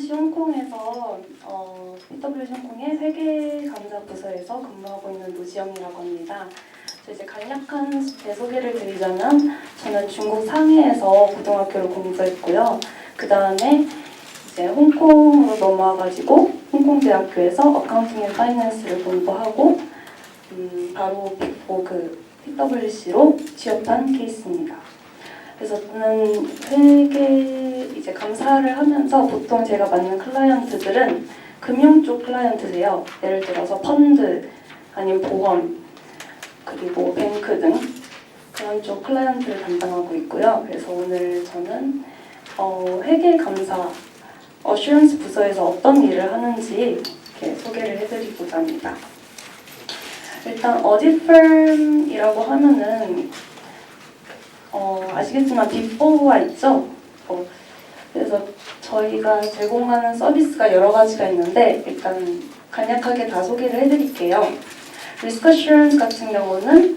PwC 홍콩에서 PwC 홍콩의 회계 감사 부서에서 근무하고 있는 노지영이라고 합니다. 이제 간략한 제 소개를 드리자면 저는 중국 상해에서 고등학교를 공부했고요. 그 다음에 이제 홍콩으로 넘어와가지고 홍콩대학교에서 어카운팅 앤 파이낸스를 공부하고 바로 빅4 PwC로 취업한 케이스입니다. 그래서 저는 회계 이제 감사를 하면서 보통 제가 맡는 클라이언트들은 금융 쪽 클라이언트세요. 예를 들어서 펀드 아니면 보험 그리고 뱅크 등 그런 쪽 클라이언트를 담당하고 있고요. 그래서 오늘 저는 회계 감사 어슈런스 부서에서 어떤 일을 하는지 이렇게 소개를 해드리고자 합니다. 일단 어딧 펌이라고 하면은 아시겠지만 빅4가 있죠? 그래서 저희가 제공하는 서비스가 여러 가지가 있는데 일단 간략하게 다 소개를 해드릴게요. 리스크 어슈런스 같은 경우는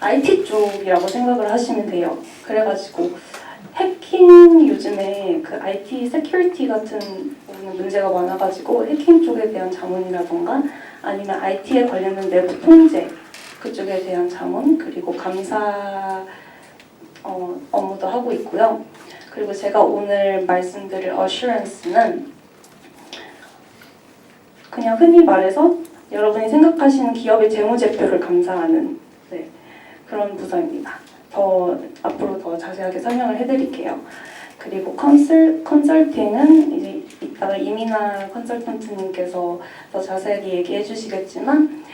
IT 쪽이라고 생각을 하시면 돼요. 그래가지고 해킹 요즘에 그 IT 세큐리티 같은 문제가 많아가지고 해킹 쪽에 대한 자문이라던가 아니면 IT에 관련된 내부 통제 그쪽에 대한 자문 그리고 감사 업무도 하고 있고요. 그리고 제가 오늘 말씀드릴 어슈런스는 그냥 흔히 말해서 여러분이 생각하시는 기업의 재무제표를 감사하는 그런 부서입니다. 앞으로 더 자세하게 설명을 해드릴게요. 그리고 컨설팅은 이제 이따가 이민아 컨설턴트님께서 더 자세하게 얘기해 주시겠지만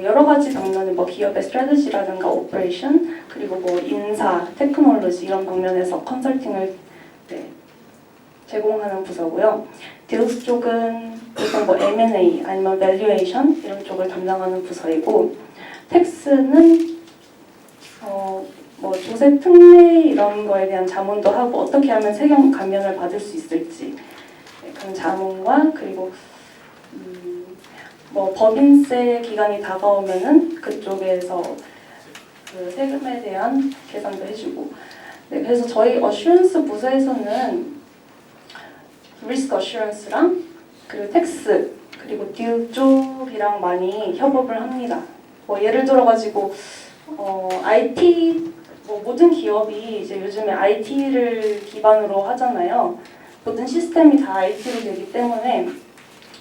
여러 가지 방면에 기업의 스트래티지라든가 오퍼레이션 그리고 인사, 테크놀로지 이런 방면에서 컨설팅을 제공하는 부서고요. 딜스 쪽은 보통 M&A 아니면 밸류에이션 이런 쪽을 담당하는 부서이고 텍스는 조세 특례 이런 거에 대한 자문도 하고 어떻게 하면 세금 감면을 받을 수 있을지 그런 자문과 그리고 법인세 기간이 다가오면은 그쪽에서 그 세금에 대한 계산도 해주고 그래서 저희 어슈런스 부서에서는 리스크 어슈런스랑 그리고 텍스 그리고 딜 쪽이랑 많이 협업을 합니다. 예를 들어가지고 IT 모든 기업이 이제 요즘에 IT를 기반으로 하잖아요. 모든 시스템이 다 IT로 되기 때문에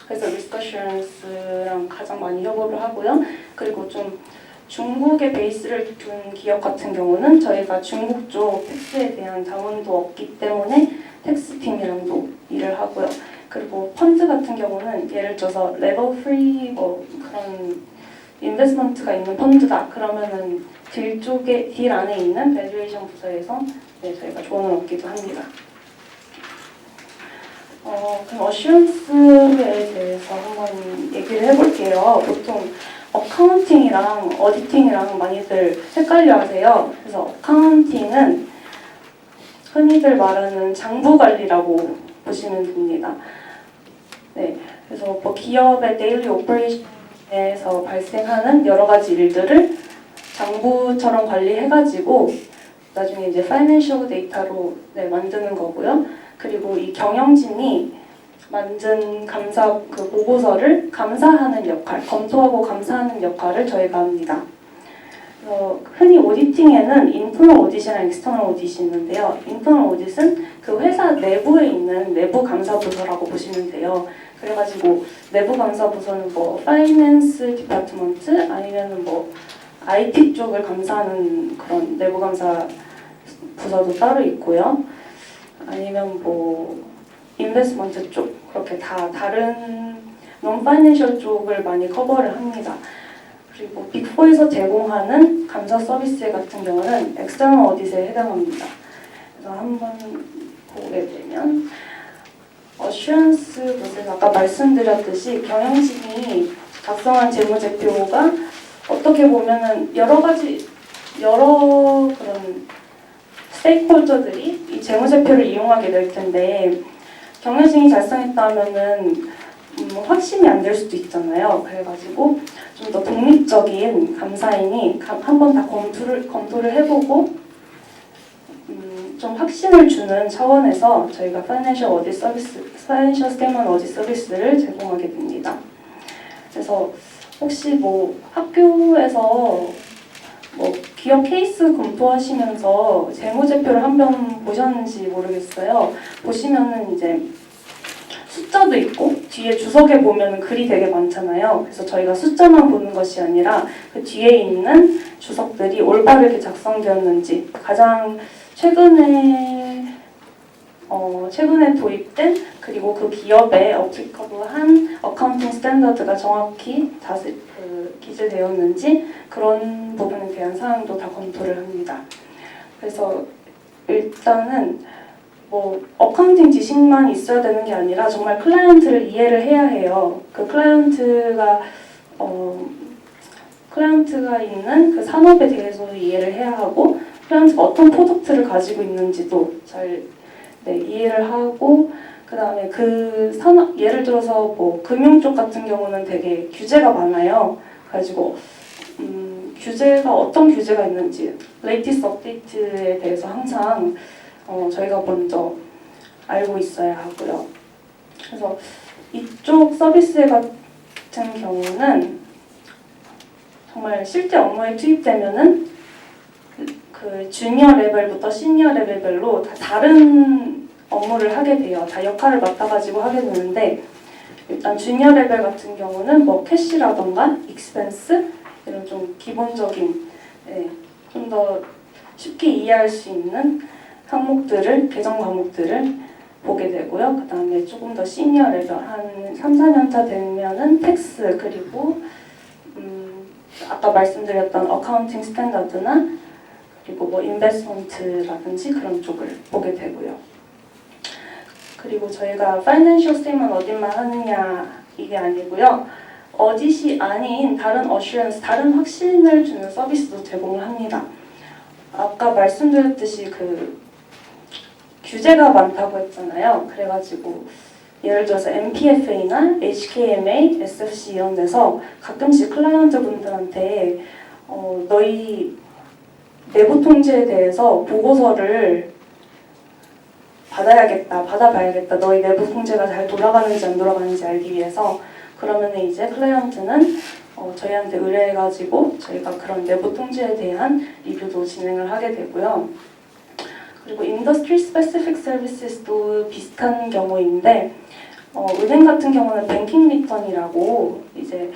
그래서 리스크 어슈런스랑 가장 많이 협업을 하고요. 그리고 좀 중국에 베이스를 둔 기업 같은 경우는 저희가 중국 쪽 텍스에 대한 자문도 없기 때문에 텍스 팀이랑도 일을 하고요. 그리고 펀드 같은 경우는 예를 들어서 레벨 프리 그런 인베스트먼트가 있는 펀드다 그러면은 딜 안에 있는 밸류에이션 부서에서 저희가 조언을 얻기도 합니다. 그럼 어슈런스에 대해서 한번 얘기를 해볼게요. 보통 어카운팅이랑 어디팅이랑 많이들 헷갈려 하세요. 그래서 어카운팅은 흔히들 말하는 장부 관리라고 보시면 됩니다. 그래서 기업의 데일리 오퍼레이션에서 발생하는 여러 가지 일들을 장부처럼 관리해가지고 나중에 이제 파이낸셜 데이터로 만드는 거고요. 그리고 이 경영진이 만든 감사 보고서를 감사하는 역할, 검토하고 감사하는 역할을 저희가 합니다. 흔히 오디팅에는 인터널 오디시랑 익스터널 오디시 있는데요. 인터널 오디트는 그 회사 내부에 있는 내부 감사 부서라고 보시면 돼요. 그래가지고 내부 감사 부서는 파이낸스 디파트먼트 아니면은 IT 쪽을 감사하는 그런 내부 감사 부서도 따로 있고요. 아니면 인베스트먼트 쪽 그렇게 다 다른 non 파이낸셜 쪽을 많이 커버를 합니다. 그리고 빅4에서 제공하는 감사 서비스 같은 경우는 엑스터널 오디트에 해당합니다. 그래서 한번 보게 되면 어슈런스 부서에서 아까 말씀드렸듯이 경영진이 작성한 재무제표가 어떻게 보면은 여러 그런 스테이크홀더들이 이 재무제표를 이용하게 될 텐데 경영진이 작성했다면은 확신이 안 될 수도 있잖아요. 그래가지고 좀 더 독립적인 감사인이 한번 다 검토를 해보고 좀 확신을 주는 차원에서 저희가 파이낸셜 스테이트먼트 어딧 서비스를 제공하게 됩니다. 그래서 혹시 뭐 학교에서 뭐 기업 케이스 검토하시면서 재무제표를 한번 보셨는지 모르겠어요. 보시면은 이제 숫자도 있고 뒤에 주석에 보면 글이 되게 많잖아요. 그래서 저희가 숫자만 보는 것이 아니라 그 뒤에 있는 주석들이 올바르게 작성되었는지, 가장 최근에 도입된 그리고 그 기업에 어플리커블한 어카운팅 스탠더드가 정확히 기재되었는지 그런 부분에 대한 사항도 다 검토를 합니다. 그래서 일단은 뭐 어카운팅 지식만 있어야 되는 게 아니라 정말 클라이언트를 이해를 해야 해요. 그 클라이언트가 있는 그 산업에 대해서도 이해를 해야 하고, 클라이언트가 어떤 프로덕트를 가지고 있는지도 잘 이해를 하고, 그 다음에 그 산업, 예를 들어서 뭐 금융 쪽 같은 경우는 되게 규제가 많아요. 그래가지고 규제가 어떤 규제가 있는지 레이티스트 업데이트에 대해서 항상 저희가 먼저 알고 있어야 하고요. 그래서 이쪽 서비스 같은 경우는 정말 실제 업무에 투입되면은 그 주니어 레벨부터 시니어 레벨별로 다 다른 업무를 하게 돼요. 다 역할을 맡아가지고 하게 되는데, 일단 주니어 레벨 같은 경우는 뭐 캐시라던가 익스펜스 이런 좀 기본적인 좀 더 쉽게 이해할 수 있는 항목들을, 계정 과목들을 보게 되고요. 그 다음에 조금 더 시니어 레벨 한 3, 4년차 되면은 텍스, 그리고 아까 말씀드렸던 어카운팅 스탠더드나 그리고 뭐 인베스트먼트라든지 그런 쪽을 보게 되고요. 그리고 저희가 파이낸셜 스테이트먼트 어딘만 하느냐 이게 아니고요. 어딧이 아닌 다른 어슈런스, 다른 확신을 주는 서비스도 제공을 합니다. 아까 말씀드렸듯이 그 규제가 많다고 했잖아요. 그래가지고 예를 들어서 MPFA나 HKMA, SFC 이런 데서 가끔씩 클라이언트 분들한테 너희 내부 통제에 대해서 보고서를 받아봐야겠다. 너희 내부 통제가 잘 돌아가는지 안 돌아가는지 알기 위해서. 그러면 이제 클라이언트는 저희한테 의뢰해가지고 저희가 그런 내부 통제에 대한 리뷰도 진행을 하게 되고요. 그리고 인더스트리 스페시픽 서비스도 비슷한 경우인데, 은행 같은 경우는 뱅킹 리턴이라고 이제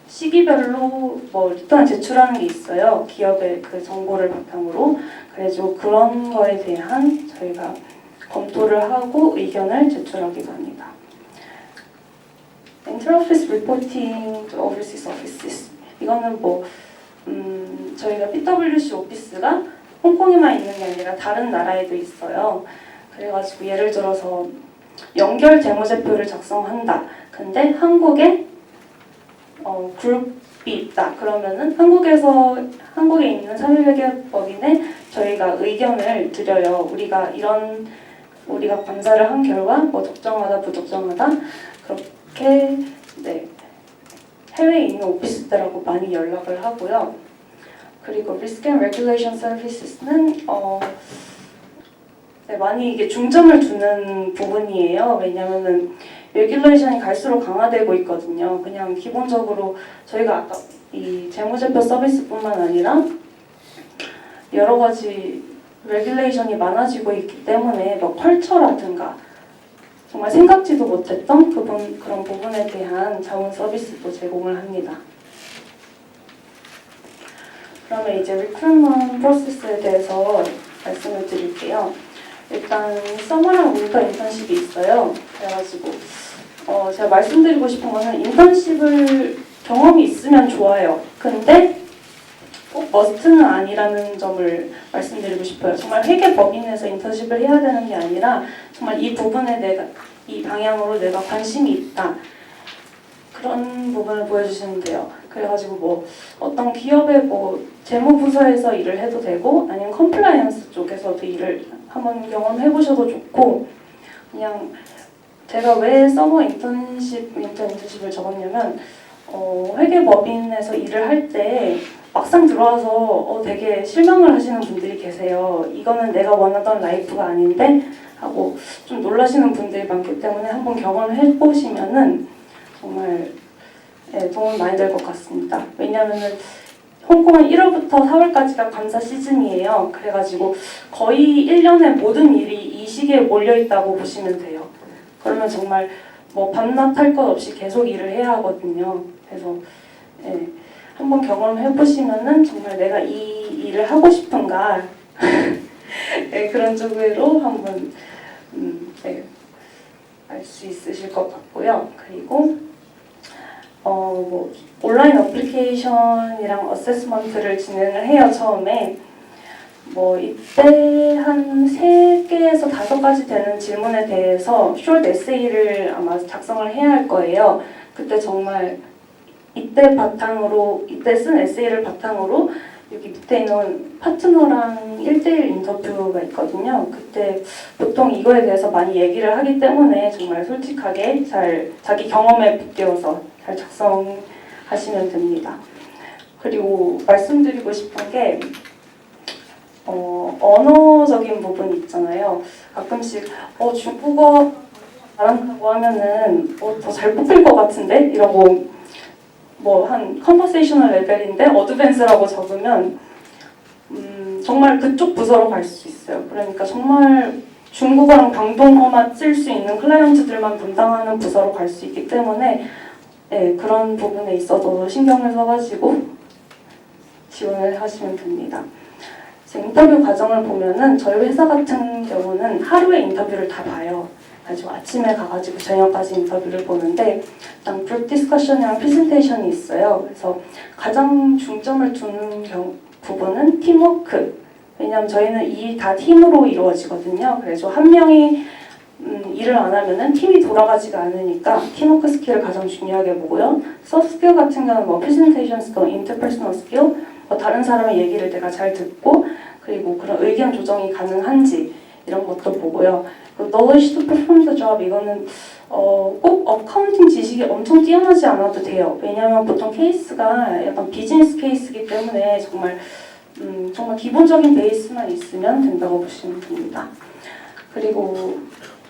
시기별로 뭐 리턴을 제출하는 게 있어요. 기업의 그 정보를 바탕으로. 그래서 그런 거에 대한 저희가 검토를 하고 의견을 제출하기도 합니다. Inter-office reporting to overseas offices. 이거는 뭐 저희가 PwC 오피스가 홍콩에만 있는 게 아니라 다른 나라에도 있어요. 그래가지고 예를 들어서 연결 재무제표를 작성한다. 근데 한국에 그룹이 있다. 그러면은 한국에 있는 사회회계법인에 저희가 의견을 드려요. 우리가 감사를 한 결과 뭐 적정하다, 부적정하다 그렇게 해외에 있는 오피스들하고 많이 연락을 하고요. 그리고 Risk and Regulation Services는 많이 이게 중점을 두는 부분이에요. 왜냐하면은 레귤레이션이 갈수록 강화되고 있거든요. 그냥 기본적으로 저희가 아까 이 재무제표 서비스뿐만 아니라 여러 가지 레귤레이션이 많아지고 있기 때문에 뭐 컬처라든가 정말 생각지도 못했던 그런 부분에 대한 자문 서비스도 제공을 합니다. 그러면 이제 리크루트먼트 프로세스에 대해서 말씀을 드릴게요. 일단 서머랑 윈터 인턴십이 있어요. 그래가지고 제가 말씀드리고 싶은 거는 인턴십을 경험이 있으면 좋아요. 근데 꼭 머스트는 아니라는 점을 말씀드리고 싶어요. 정말 회계법인에서 인턴십을 해야 되는 게 아니라 정말 이 부분에 이 방향으로 내가 관심이 있다. 그런 부분을 보여주시면 돼요. 그래가지고 뭐 어떤 기업의 뭐 재무부서에서 일을 해도 되고 아니면 컴플라이언스 쪽에서도 일을 한번 경험해보셔도 좋고, 그냥 제가 왜 서머 인턴십을 적었냐면 회계법인에서 일을 할 때 막상 들어와서 되게 실망을 하시는 분들이 계세요. 이거는 내가 원하던 라이프가 아닌데 하고 좀 놀라시는 분들이 많기 때문에 한번 경험을 해보시면은 정말 도움이 많이 될 것 같습니다. 왜냐하면은 홍콩은 1월부터 4월까지가 감사 시즌이에요. 그래가지고 거의 1년의 모든 일이 이 시기에 몰려있다고 보시면 돼요. 그러면 정말 뭐 밤낮 할 것 없이 계속 일을 해야 하거든요. 그래서 한번 경험해보시면은 정말 내가 이 일을 하고 싶은가 그런 쪽으로 한번 알 수 있으실 것 같고요. 그리고 뭐 온라인 어플리케이션이랑 어세스먼트를 진행을 해요. 처음에 뭐 이때 한 3개에서 5가지 되는 질문에 대해서 숏 에세이를 아마 작성을 해야 할 거예요. 그때 정말 이때 쓴 에세이를 바탕으로 여기 밑에 있는 파트너랑 1대1 인터뷰가 있거든요. 그때 보통 이거에 대해서 많이 얘기를 하기 때문에 정말 솔직하게 잘 자기 경험에 빗대어서 잘 작성하시면 됩니다. 그리고 말씀드리고 싶은 게 언어적인 부분 있잖아요. 가끔씩 중국어 잘한다고 하면은 더 잘 뽑힐 것 같은데? 이러고 뭐 한 컨버세이셔널 레벨인데 어드밴스라고 적으면 정말 그쪽 부서로 갈 수 있어요. 그러니까 정말 중국어랑 방동어만 쓸 수 있는 클라이언트들만 담당하는 부서로 갈 수 있기 때문에 그런 부분에 있어서 신경을 써가지고 지원을 하시면 됩니다. 인터뷰 과정을 보면은 저희 회사 같은 경우는 하루에 인터뷰를 다 봐요. 그래서 아침에 가가지고 저녁까지 인터뷰를 보는데 일단 그룹 디스커션이랑 프레젠테이션이 있어요. 그래서 가장 중점을 두는 부분은 팀워크. 왜냐하면 저희는 일이 다 팀으로 이루어지거든요. 그래서 한 명이 일을 안 하면은 팀이 돌아가지가 않으니까 팀워크 스킬을 가장 중요하게 보고요. 소프트 스킬 같은 경우는 뭐 프레젠테이션 스킬, 인터퍼스널 스킬, 뭐 다른 사람의 얘기를 내가 잘 듣고 그리고 그런 의견 조정이 가능한지 이런 것도 보고요. knowledge to perform the job 이거는 꼭 어카운팅 지식이 엄청 뛰어나지 않아도 돼요. 왜냐하면 보통 케이스가 약간 비즈니스 케이스이기 때문에 정말 기본적인 베이스만 있으면 된다고 보시면 됩니다. 그리고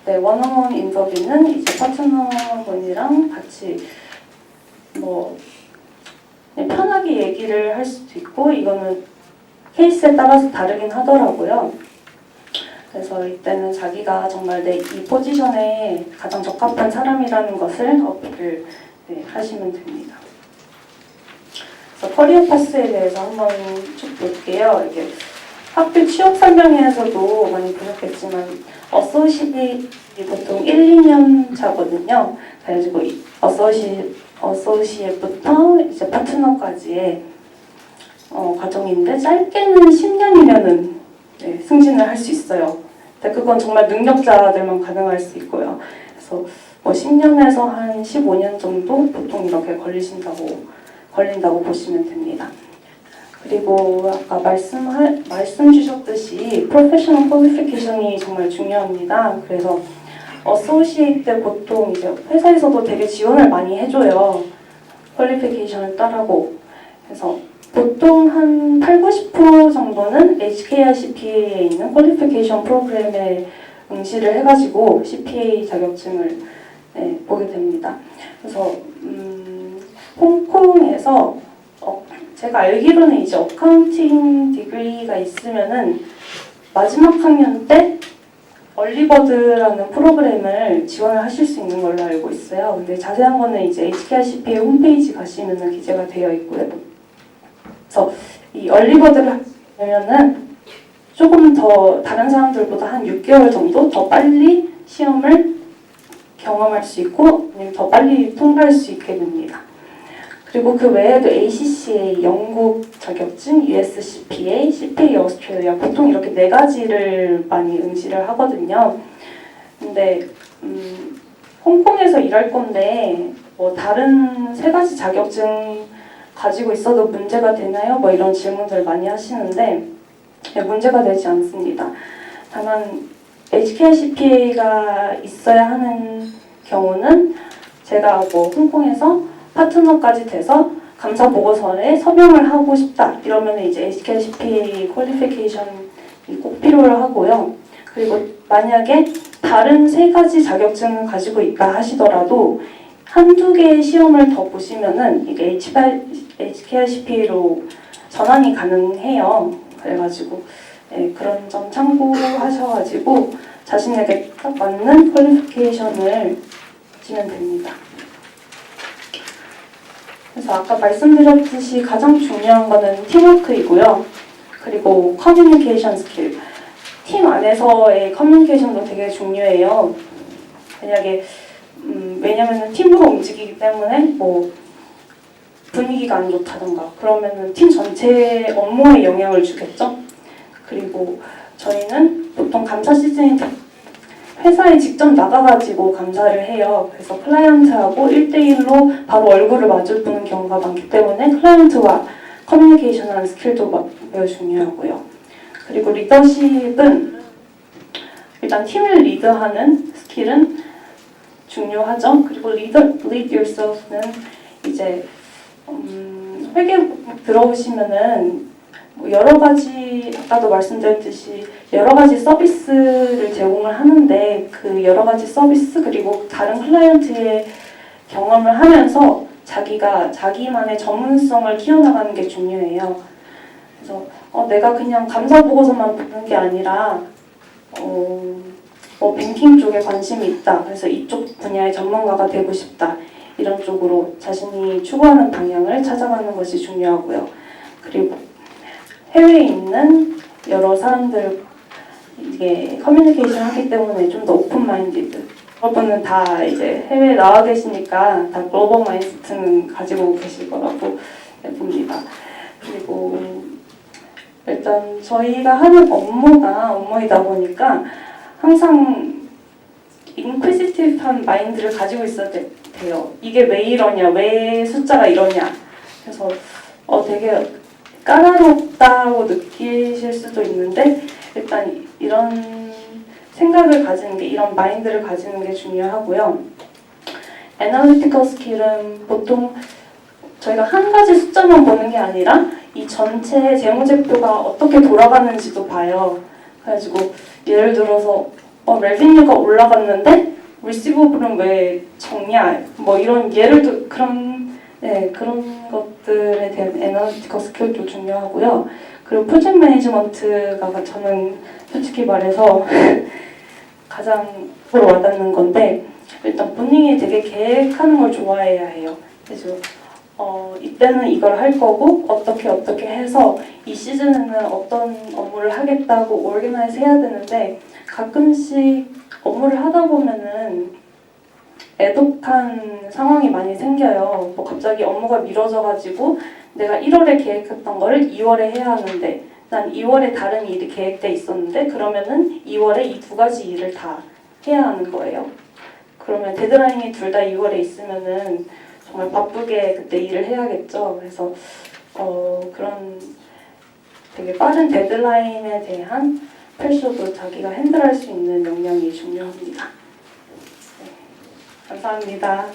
원어원 인터뷰는 이제 파트너분이랑 같이 뭐 편하게 얘기를 할 수도 있고 이거는 케이스에 따라서 다르긴 하더라고요. 그래서 이때는 자기가 정말 이 포지션에 가장 적합한 사람이라는 것을 어필을 하시면 됩니다. 그래서 커리어 파스에 대해서 한번 쭉 볼게요. 이게 학교 취업 설명회에서도 많이 보셨겠지만 어소시에이트이 보통 1, 2년 차거든요. 그래가지고 어소시에이트부터 이제 파트너까지의 과정인데 짧게는 10년이면은 승진을 할 수 있어요. 근데 그건 정말 능력자들만 가능할 수 있고요. 그래서 뭐 10년에서 한 15년 정도 보통 이렇게 걸린다고 보시면 됩니다. 그리고 아까 말씀 주셨듯이 프로페셔널 퀄리피케이션이 정말 중요합니다. 그래서 어소시에이트 때 보통 이제 회사에서도 되게 지원을 많이 해줘요. 퀄리피케이션을 따라고. 그래서 보통 한 80~90% 정도는 HKR CPA에 있는 퀄리피케이션 프로그램에 응시를 해가지고 CPA 자격증을 보게 됩니다. 그래서 홍콩에서 제가 알기로는 이제 어카운팅 디그리가 있으면은 마지막 학년 때 얼리버드라는 프로그램을 지원을 하실 수 있는 걸로 알고 있어요. 근데 자세한 거는 이제 HKR CPA 홈페이지 가시면은 기재가 되어 있고요. 그래서 이 얼리버드를 하면은 조금 더 다른 사람들보다 한 6개월 정도 더 빨리 시험을 경험할 수 있고 더 빨리 통과할 수 있게 됩니다. 그리고 그 외에도 ACCA 영국 자격증, USCPA, CPA 오스트레일리아 보통 이렇게 4가지를 많이 응시를 하거든요. 근데 홍콩에서 일할 건데 뭐 다른 3가지 자격증 가지고 있어도 문제가 되나요? 뭐 이런 질문들 많이 하시는데 문제가 되지 않습니다. 다만 HKR CPA가 있어야 하는 경우는 제가 뭐 홍콩에서 파트너까지 돼서 감사 보고서에 서명을 하고 싶다 이러면 이제 HKCPA 퀄리피케이션이 꼭 필요로 하고요. 그리고 만약에 다른 3가지 자격증을 가지고 있다 하시더라도 한두 개의 시험을 더 보시면은 이게 HKCPA로 전환이 가능해요. 그래가지고 그런 점 참고하셔가지고 자신에게 딱 맞는 퀄리피케이션을 주면 됩니다. 그래서 아까 말씀드렸듯이 가장 중요한 거는 팀워크이고요. 그리고 커뮤니케이션 스킬. 팀 안에서의 커뮤니케이션도 되게 중요해요. 만약에 왜냐면은 팀으로 움직이기 때문에 뭐 분위기가 안 좋다던가 그러면은 팀 전체 업무에 영향을 주겠죠. 그리고 저희는 보통 감사 시즌이 회사에 직접 나가가지고 감사를 해요. 그래서 클라이언트하고 1대1로 바로 얼굴을 마주보는 경우가 많기 때문에 클라이언트와 커뮤니케이션하는 스킬도 매우 중요하고요. 그리고 리더십은 일단 팀을 리드하는 스킬은 중요하죠. 그리고 lead yourself는 이제 회계 들어오시면은 뭐 여러 가지 아까도 말씀드렸듯이 여러 가지 서비스를 제공을 하는데 그 여러 가지 서비스 그리고 다른 클라이언트의 경험을 하면서 자기만의 전문성을 키워나가는 게 중요해요. 그래서 내가 그냥 감사 보고서만 보는 게 아니라 뱅킹 쪽에 관심이 있다. 그래서 이쪽 분야의 전문가가 되고 싶다. 이런 쪽으로 자신이 추구하는 방향을 찾아가는 것이 중요하고요. 그리고 해외에 있는 여러 사람들 이게 커뮤니케이션 하기 때문에 좀 더 오픈 마인디드. 여러분은 다 이제 해외에 나와 계시니까 다 글로벌 마인드는 가지고 계실 거라고 봅니다. 그리고 일단 저희가 하는 업무이다 보니까 항상 인퀴지티브한 마인드를 가지고 있어야 돼요. 이게 왜 이러냐, 왜 숫자가 이러냐. 그래서 되게 까다롭다고 느끼실 수도 있는데 일단 이런 생각을 가지는 게, 이런 마인드를 가지는 게 중요하고요. 애널리티컬 스킬은 보통 저희가 한 가지 숫자만 보는 게 아니라 이 전체 재무제표가 어떻게 돌아가는지도 봐요. 그래가지고 예를 들어서 레비뉴가 올라갔는데 리시버블은 왜 적냐, 뭐 이런 그런 것들에 대한 애널리티컬 스킬도 중요하고요. 그리고 프로젝트 매니지먼트가 저는 솔직히 말해서 가장 와닿는 건데 일단 본인이 되게 계획하는 걸 좋아해야 해요. 그래서 이때는 이걸 할 거고 어떻게 해서 이 시즌에는 어떤 업무를 하겠다고 오르가나이즈 해야 되는데 가끔씩 업무를 하다 보면은 애독한 상황이 많이 생겨요. 뭐 갑자기 업무가 미뤄져가지고 내가 1월에 계획했던 거를 2월에 해야 하는데 난 2월에 다른 일이 계획돼 있었는데 그러면은 2월에 이 2가지 일을 다 해야 하는 거예요. 그러면 데드라인이 둘 다 2월에 있으면은 정말 바쁘게 그때 일을 해야겠죠. 그래서 그런 되게 빠른 데드라인에 대한 프레셔도 자기가 핸들할 수 있는 역량이 중요합니다. 네, 감사합니다.